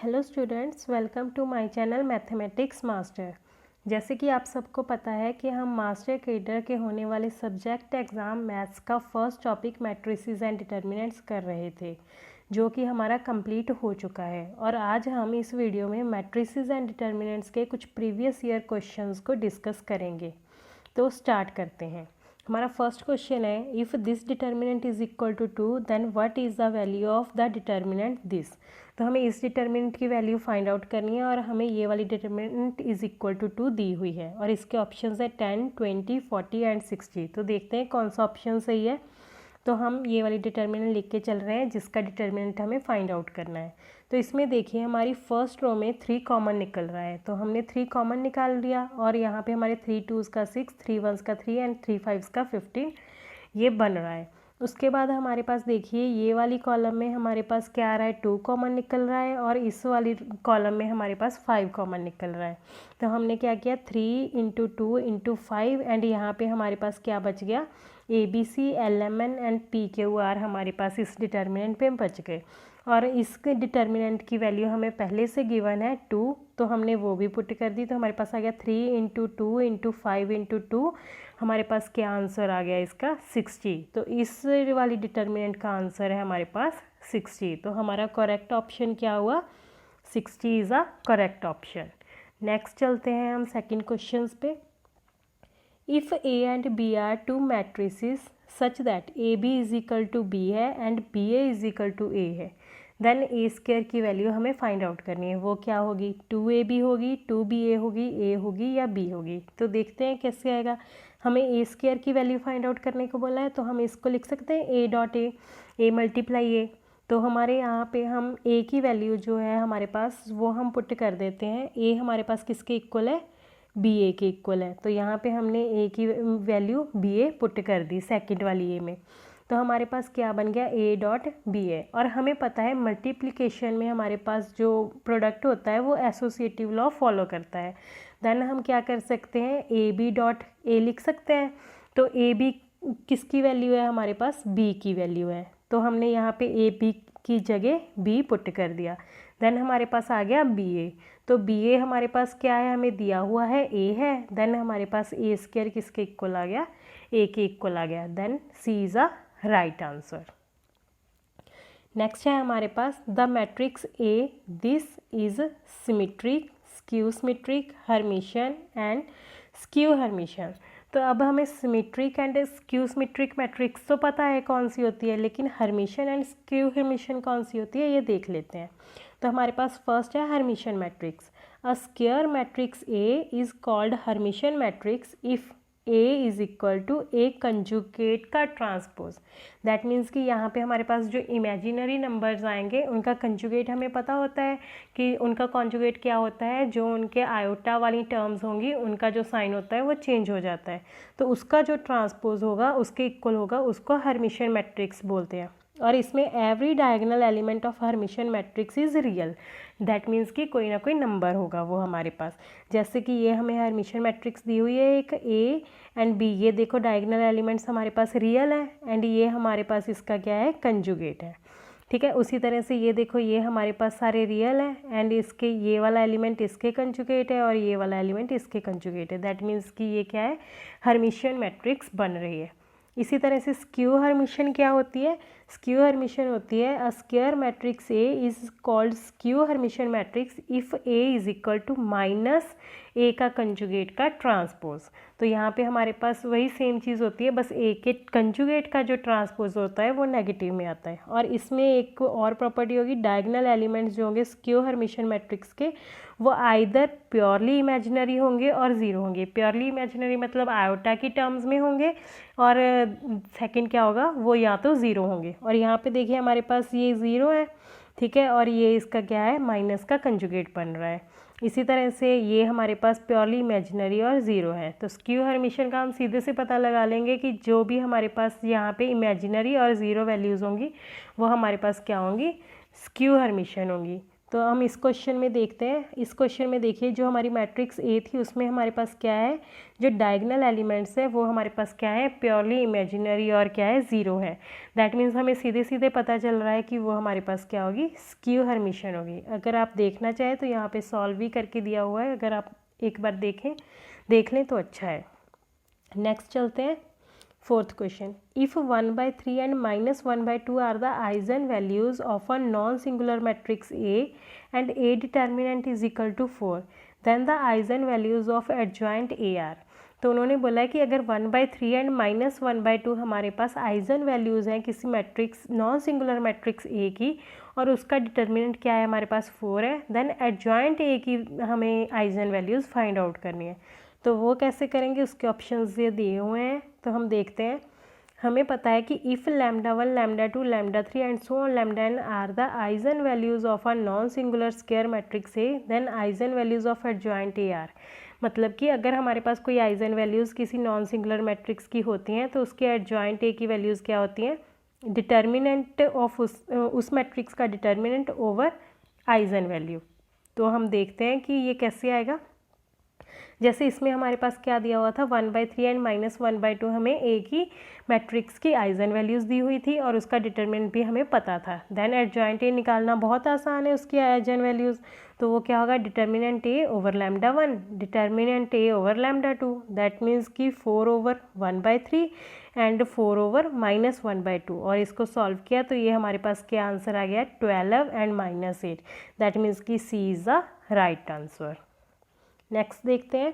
Hello students, welcome to my channel mathematics master. जैसे कि आप सबको पता है कि हम मास्टर कैडर के होने वाले सब्जेक्ट एग्ज़ाम मैथ्स का first topic matrices and determinants कर रहे थे, जो कि हमारा कंप्लीट हो चुका है। और आज हम इस वीडियो में मैट्रिसेस एंड डिटर्मिनेंट्स के कुछ प्रीवियस ईयर क्वेश्चंस को डिस्कस करेंगे। तो स्टार्ट करते हैं। हमारा फर्स्ट क्वेश्चन है, if this determinant is equal to 2 then what is the value of the determinant this. तो हमें इस डिटर्मिनेंट की वैल्यू फाइंड आउट करनी है और हमें ये वाली डिटर्मिनेंट इज इक्वल टू 2 दी हुई है और इसके ऑप्शंस है 10, 20, 40 एंड 60। तो देखते हैं कौन सा ऑप्शन सही है। तो हम ये वाली डिटर्मिनेंट लिख के चल रहे हैं जिसका डिटर्मिनेंट हमें फाइंड आउट करना है। तो इसमें देखिए हमारी फर्स्ट रो में 3 कॉमन निकल रहा है, तो हमने 3 कॉमन निकाल लिया और यहाँ पे हमारे 3 2s का 6, 3 1s का 3 एंड 3 5s का 15 ये बन रहा है। उसके बाद हमारे पास देखिए ये वाली कॉलम में हमारे पास क्या आ रहा है, 2 कॉमन निकल रहा है और इस वाली कॉलम में हमारे पास 5 कॉमन निकल रहा है। तो हमने क्या किया, 3 × 2 × 5 एंड यहाँ पे हमारे पास क्या बच गया, ABC, LMN एंड PQR हमारे पास इस डिटर्मिनेंट पे बच गए। और इस डिटर्मिनेंट की वैल्यू हमें पहले से गिवन है 2, तो हमने वो भी पुट कर दी। तो हमारे पास आ गया 3 × 2 × 5 × 2, हमारे पास क्या आंसर आ गया इसका 60। तो इस वाली डिटर्मिनेंट का आंसर है हमारे पास 60। तो हमारा करेक्ट ऑप्शन क्या हुआ, 60 is a correct option. Next चलते हैं हम सेकंड क्वेश्चन पे। If A and B are two matrices such that AB is equal to B है and BA is equal to A है, देन A² की value हमें फाइंड आउट करनी है। वो क्या होगी, 2AB होगी, 2BA होगी, A होगी या B होगी। तो देखते हैं कैसे आएगा। हमें A² की वैल्यू फाइंड आउट करने को बोला है, तो हम इसको लिख सकते हैं A मल्टीप्लाई A। तो हमारे यहाँ पे हम A की वैल्यू जो है हमारे पास वो हम पुट कर देते हैं। A हमारे पास किसके इक्वल है, BA के इक्वल है। तो यहाँ पे हमने A की वैल्यू BA पुट कर दी सेकंड वाली A में। तो हमारे पास क्या बन गया, A.BA। और हमें पता है मल्टीप्लिकेशन में हमारे पास जो प्रोडक्ट होता है वो एसोसिएटिव लॉ फॉलो करता है। देन हम क्या कर सकते हैं, AB.A लिख सकते हैं। तो AB किसकी वैल्यू है, हमारे पास B की वैल्यू है। तो हमने यहाँ पे AB की जगह B पुट कर दिया। देन हमारे पास आ गया BA। तो BA हमारे पास क्या है, हमें दिया हुआ है A है। देन हमारे पास A² किसके इक्वल आ गया, A के इक्वल आ गया। Then C is a right answer. Next है हमारे पास the matrix A this is symmetric, skew symmetric, Hermitian and skew Hermitian. तो अब हमें symmetric and skew symmetric matrix तो पता है कौन सी होती है, लेकिन हर्मिशियन एंड स्क्यू हर्मिशियन कौन सी होती है ये देख लेते हैं। तो हमारे पास फर्स्ट है Hermitian matrix. A square matrix A is called Hermitian matrix if A is equal to A conjugate का ट्रांसपोज। दैट मीन्स कि यहाँ पे हमारे पास जो इमेजिनरी नंबर्स आएंगे उनका कंजुगेट हमें पता होता है कि उनका कॉन्जुगेट क्या होता है, जो उनके आयोटा वाली टर्म्स होंगी उनका जो साइन होता है वो चेंज हो जाता है। तो उसका जो ट्रांसपोज होगा उसके इक्वल होगा, उसको हर्मिशियन मैट्रिक्स बोलते हैं। और इसमें every diagonal element of Hermitian matrix is real. That means कि कोई ना कोई नंबर होगा वो हमारे पास। जैसे कि ये हमें हर्मिशियन मैट्रिक्स दी हुई है एक A एंड B, ये देखो डायगोनल एलिमेंट्स हमारे पास रियल है एंड ये हमारे पास इसका क्या है, कंजुगेट है। ठीक है, उसी तरह से ये देखो ये हमारे पास सारे रियल है एंड इसके ये वाला एलिमेंट इसके कंजुगेट है और ये वाला एलिमेंट इसके कंजुगेट है। दैट मीन्स कि ये क्या है, हर्मिशियन मैट्रिक्स बन रही है। इसी तरह से स्क्यू हर्मिशियन क्या होती है, स्क्यू हर्मिशियन होती है a square matrix A is called skew Hermitian matrix if A is equal to minus A का कंजुगेट का ट्रांसपोज। तो यहाँ पे हमारे पास वही सेम चीज़ होती है, बस A के कंजुगेट का जो ट्रांसपोज होता है वो नेगेटिव में आता है। और इसमें एक और प्रॉपर्टी होगी, डायगोनल एलिमेंट्स जो होंगे स्क्यू हर्मिशियन मैट्रिक्स के वो आइदर प्योरली इमेजिनरी होंगे और ज़ीरो होंगे। प्योरली इमेजिनरी मतलब आयोटा की टर्म्स में होंगे और सेकंड क्या होगा, वो या तो ज़ीरो होंगे। और यहाँ पे देखिए हमारे पास ये ज़ीरो है, ठीक है, और ये इसका क्या है, माइनस का कंजुगेट बन रहा है। इसी तरह से ये हमारे पास प्योरली इमेजिनरी और ज़ीरो है। तो स्क्यू हर्मिशियन का हम सीधे से पता लगा लेंगे कि जो भी हमारे पास यहाँ पे इमेजिनरी और ज़ीरो वैल्यूज़ होंगी वो हमारे पास क्या होंगी, स्क्यू हर्मिशियन होंगी। तो हम इस क्वेश्चन में देखते हैं। इस क्वेश्चन में देखिए जो हमारी मैट्रिक्स ए थी उसमें हमारे पास क्या है, जो डायगोनल एलिमेंट्स है वो हमारे पास क्या है, प्योरली इमेजिनरी और क्या है, ज़ीरो है। दैट मीन्स हमें सीधे सीधे पता चल रहा है कि वो हमारे पास क्या होगी, स्क्यू हर्मिशियन होगी। अगर आप देखना चाहें तो यहाँ पे सॉल्व भी करके दिया हुआ है, अगर आप एक बार देख लें तो अच्छा है। नेक्स्ट चलते हैं, fourth question. If 1/3 and -1/2 are the eigen values of a non singular matrix A and A determinant is equal to 4, then the eigen values of adjoint A are. तो उन्होंने बोला है कि अगर 1/3 एंड -1/2 हमारे पास आइजन वैल्यूज़ हैं किसी matrix non singular matrix ए की और उसका डिटर्मिनेंट क्या है, हमारे पास 4 है, देन एडजॉइंट ए की हमें आइजन वैल्यूज़ फाइंड आउट करनी है। तो वो कैसे करेंगे, उसके ऑप्शंस ये दिए हुए हैं, तो हम देखते हैं। हमें पता है कि if λ1, λ2, λ3 and so on λn are the eigen values of a non singular square matrix A, then eigen values of adjoint A are. मतलब कि अगर हमारे पास कोई आइजन वैल्यूज़ किसी नॉन सिंगुलर मैट्रिक्स की होती हैं तो उसके एडजॉइंट ए की वैल्यूज़ क्या होती हैं, डिटर्मिनेंट ऑफ उस मैट्रिक्स का डिटर्मिनेंट ओवर आइजन वैल्यू। तो हम देखते हैं कि ये कैसे आएगा। जैसे इसमें हमारे पास क्या दिया हुआ था, 1/3 एंड -1/2 हमें ए की मैट्रिक्स की आइजन वैल्यूज़ दी हुई थी और उसका डिटर्मिनेंट भी हमें पता था। देन एडजॉइंट ए निकालना बहुत आसान है, उसकी आइजन वैल्यूज़। तो वो क्या होगा, determinant A over λ1, determinant A over λ2, that means कि 4 ओवर 1/3 एंड 4 ओवर -1/2। और इसको सॉल्व किया तो ये हमारे पास क्या आंसर आ गया, 12 एंड -8। दैट मीन्स कि C is the right answer. Next देखते हैं,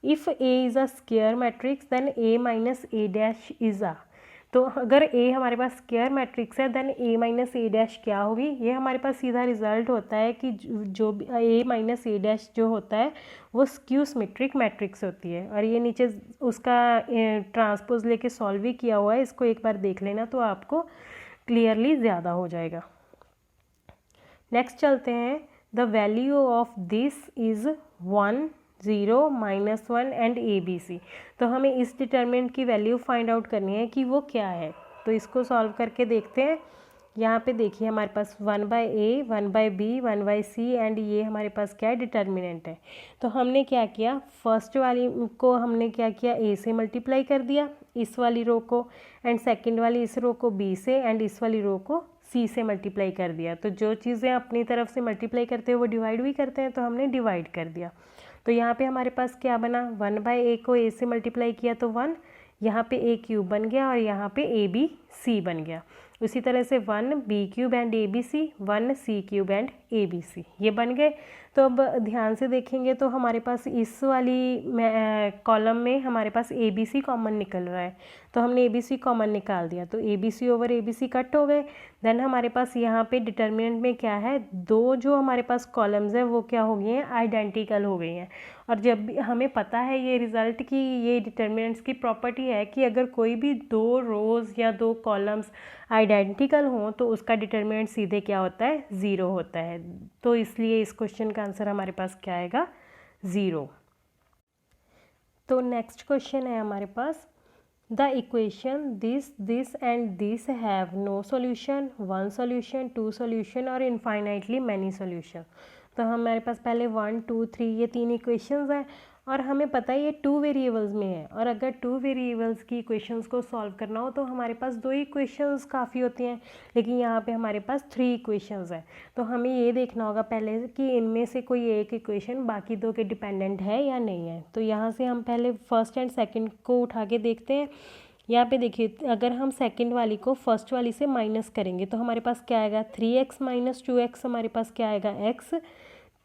if A is a square matrix then A minus A dash is a. तो अगर ए हमारे पास स्क्वायर मैट्रिक्स है then A minus A dash क्या होगी, ये हमारे पास सीधा रिजल्ट होता है कि जो भी ए माइनस ए डैश जो होता है वो स्क्यू सिमेट्रिक मैट्रिक्स होती है। और ये नीचे उसका ट्रांसपोज लेके सॉल्व भी किया हुआ है, इसको एक बार देख लेना तो आपको क्लियरली ज़्यादा हो जाएगा। नेक्स्ट चलते हैं, the value of this is 1, 0, -1 and ABC। तो हमें इस डिटर्मिनेंट की वैल्यू फाइंड आउट करनी है कि वो क्या है। तो इसको सॉल्व करके देखते हैं। यहाँ पे देखिए हमारे पास 1/A, 1/B, 1/C एंड ये हमारे पास क्या है, डिटर्मिनेंट है। तो हमने क्या किया, फर्स्ट वाली को हमने क्या किया, A से मल्टीप्लाई कर दिया इस वाली रो को, एंड सेकंड वाली इस रो को B से, एंड इस वाली रो को C से मल्टीप्लाई कर दिया। तो जो चीज़ें अपनी तरफ से मल्टीप्लाई करते हैं वो डिवाइड भी करते हैं, तो हमने डिवाइड कर दिया। तो यहाँ पे हमारे पास क्या बना, 1/A को A से मल्टीप्लाई किया तो 1, यहाँ पे A³ बन गया और यहाँ पे ABC बन गया। उसी तरह से 1B³ and ABC, 1C³ and ABC ये बन गए। तो अब ध्यान से देखेंगे तो हमारे पास इस वाली कॉलम में हमारे पास ABC कॉमन निकल रहा है, तो हमने ABC कॉमन निकाल दिया, तो ABC ओवर ABC कट हो गए। देन हमारे पास यहाँ पे डिटर्मिनेंट में क्या है, दो जो हमारे पास कॉलम्स हैं वो क्या हो गई हैं, आइडेंटिकल हो गई हैं। और जब भी हमें पता है ये रिज़ल्ट की, ये डिटर्मिनेंट्स की प्रॉपर्टी है कि अगर कोई भी दो रोज़ या दो कॉलम्स आइडेंटिकल हों तो उसका डिटर्मिनेंट सीधे क्या होता है, ज़ीरो होता है। तो इसलिए इस क्वेश्चन का आंसर हमारे पास क्या आएगा, 0। तो नेक्स्ट क्वेश्चन है हमारे पास, the equation this and this have no solution, 1 solution, 2 solution और इनफाइनाइटली मैनी सॉल्यूशन। तो हमारे पास पहले 1, 2, 3 ये 3 इक्वेशंस हैं और हमें पता है ये 2 वेरिएबल्स में है। और अगर 2 वेरिएबल्स की इक्वेशंस को सॉल्व करना हो तो हमारे पास 2 इक्वेशंस काफ़ी होती हैं, लेकिन यहाँ पे हमारे पास 3 इक्वेशंस हैं। तो हमें ये देखना होगा पहले कि इनमें से कोई एक इक्वेशन बाकी दो के डिपेंडेंट है या नहीं है। तो यहाँ से हम पहले फर्स्ट एंड सेकेंड को उठा के देखते हैं। यहाँ पे देखिए अगर हम सेकंड वाली को फर्स्ट वाली से माइनस करेंगे तो हमारे पास क्या आएगा, 3x - 2x हमारे पास क्या आएगा, x,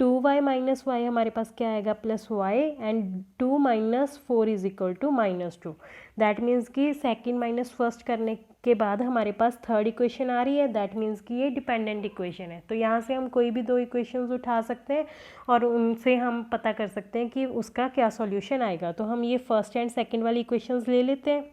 2y - y हमारे पास क्या आएगा, +y and 2 - 4 is equal to -2। That means कि सेकंड माइनस फर्स्ट करने के बाद हमारे पास थर्ड इक्वेशन आ रही है, दैट मीन्स कि ये डिपेंडेंट इक्वेशन है। तो यहाँ से हम कोई भी दो इक्वेशंस उठा सकते हैं और उनसे हम पता कर सकते हैं कि उसका क्या सॉल्यूशन आएगा। तो हम ये फर्स्ट एंड सेकंड वाली इक्वेशंस ले लेते हैं।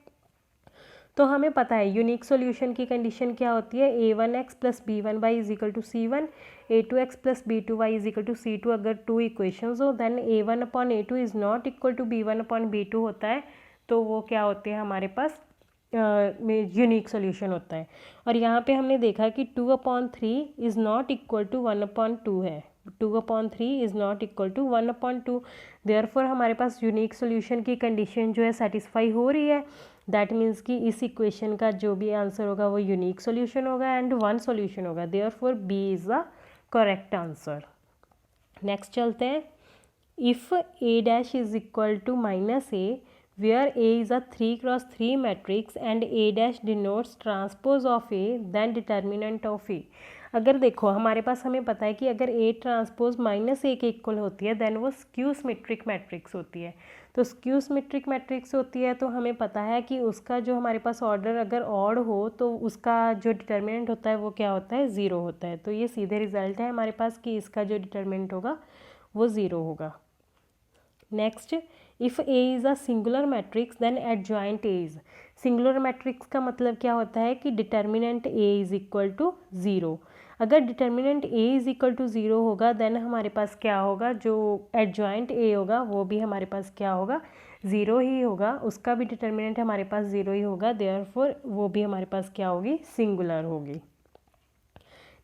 तो हमें पता है यूनिक सॉल्यूशन की कंडीशन क्या होती है, a1x + b1y is equal to c1, a2x + b2y is equal to c2। अगर 2 इक्वेशंस हो then a1/a2 is not equal to b1/b2 होता है। तो वो क्या होते हैं हमारे पास में यूनिक सोल्यूशन होता है। और यहाँ पे हमने देखा कि 2/3 इज़ नॉट इक्वल टू 1/2 है। 2/3 is not equal to 1/2। Therefore हमारे पास यूनिक सोल्यूशन की कंडीशन जो है सेटिस्फाई हो रही है। दैट मीन्स कि इस इक्वेशन का जो भी आंसर होगा वो यूनिक सोल्यूशन होगा एंड वन सोल्यूशन होगा। Therefore B is the correct answer. Next चलते हैं। If A dash is equal to -A where A is a 3x3 matrix and A dash denotes transpose of A, then determinant of A। अगर देखो हमारे पास हमें पता है कि अगर A ट्रांसपोज -A के इक्वल होती है देन वो स्क्यू सिमेट्रिक मैट्रिक्स होती है। तो स्क्यू सिमेट्रिक मैट्रिक्स होती है तो हमें पता है कि उसका जो हमारे पास ऑर्डर अगर ऑड हो तो उसका जो डिटर्मिनेंट होता है वो क्या होता है, 0 होता है। तो ये सीधे रिजल्ट है हमारे पास कि इसका जो डिटर्मिनेंट होगा वो 0 होगा। Next, if A is a singular matrix then adjoint A is. Singular matrix का मतलब क्या होता है कि determinant A is equal to 0। अगर determinant A is equal to 0 होगा देन हमारे पास क्या होगा, जो एडजॉइंट A होगा वो भी हमारे पास क्या होगा, 0 ही होगा। उसका भी डिटर्मिनेंट हमारे पास 0 ही होगा। देयरफॉर वो भी हमारे पास क्या होगी, सिंगुलर होगी।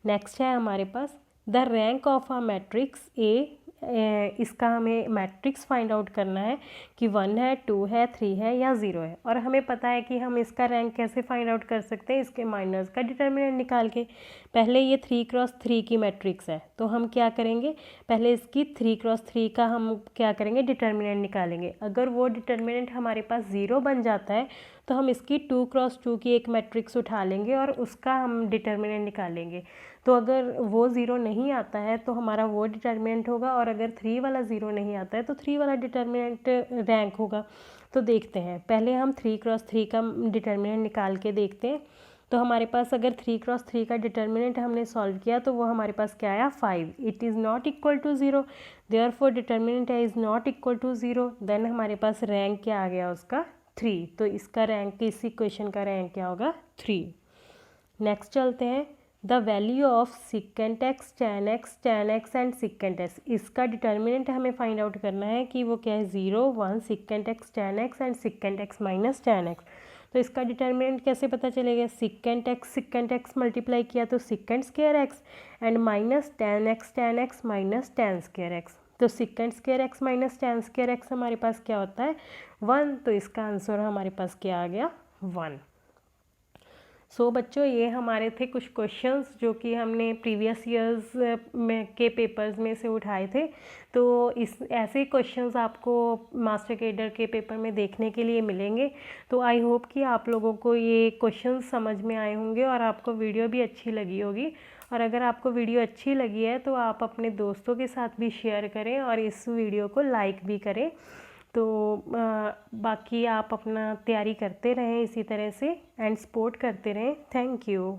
नेक्स्ट है हमारे पास the rank of a matrix A। इसका हमें मैट्रिक्स फाइंड आउट करना है कि 1 है, 2 है, 3 है या 0 है। और हमें पता है कि हम इसका रैंक कैसे फाइंड आउट कर सकते हैं, इसके माइनर्स का डिटर्मिनेंट निकाल के। पहले ये 3x3 की मैट्रिक्स है तो हम क्या करेंगे, पहले इसकी 3x3 का हम क्या करेंगे, डिटर्मिनेंट निकालेंगे। अगर वो डिटर्मिनेंट हमारे पास 0 बन जाता है तो हम इसकी 2x2 की एक मैट्रिक्स उठा लेंगे और उसका हम डिटर्मिनेंट निकालेंगे। तो अगर वो 0 नहीं आता है तो हमारा वो डिटर्मिनेंट होगा, और अगर 3 वाला 0 नहीं आता है तो 3 वाला डिटर्मिनेंट रैंक होगा। तो देखते हैं, पहले हम 3x3 का डिटर्मिनेंट निकाल के देखते हैं। तो हमारे पास अगर 3x3 का डिटर्मिनेंट हमने सॉल्व किया तो वो हमारे पास क्या आया, 5। It is not equal to 0, therefore determinant है is not equal to 0। Then हमारे पास रैंक क्या आ गया उसका, 3। तो इसका रैंक, इस इक्वेशन का रैंक क्या होगा, 3। नेक्स्ट चलते हैं। The value of secant x, tan x, tan x and secant x. इसका डिटर्मिनेंट हमें फाइंड आउट करना है कि वो क्या है, 0, 1, secant x, tan x and secant x minus tan x. तो इसका डिटर्मिनेंट कैसे पता चलेगा, सिकेंट एक्स मल्टीप्लाई किया तो secant square x and minus tan x minus tan square x. तो secant square x minus tan square x हमारे पास क्या होता है, 1। तो इसका आंसर हमारे पास क्या आ गया, 1। सो बच्चों, ये हमारे थे कुछ क्वेश्चंस जो कि हमने प्रीवियस ईयर्स में के पेपर्स में से उठाए थे। तो इस ऐसे क्वेश्चंस आपको मास्टर कैडर के पेपर में देखने के लिए मिलेंगे। तो आई होप कि आप लोगों को ये क्वेश्चंस समझ में आए होंगे और आपको वीडियो भी अच्छी लगी होगी। और अगर आपको वीडियो अच्छी लगी है तो आप अपने दोस्तों के साथ भी शेयर करें और इस वीडियो को लाइक भी करें। तो बाकी आप अपना तैयारी करते रहें इसी तरह से एंड सपोर्ट करते रहें। Thank you.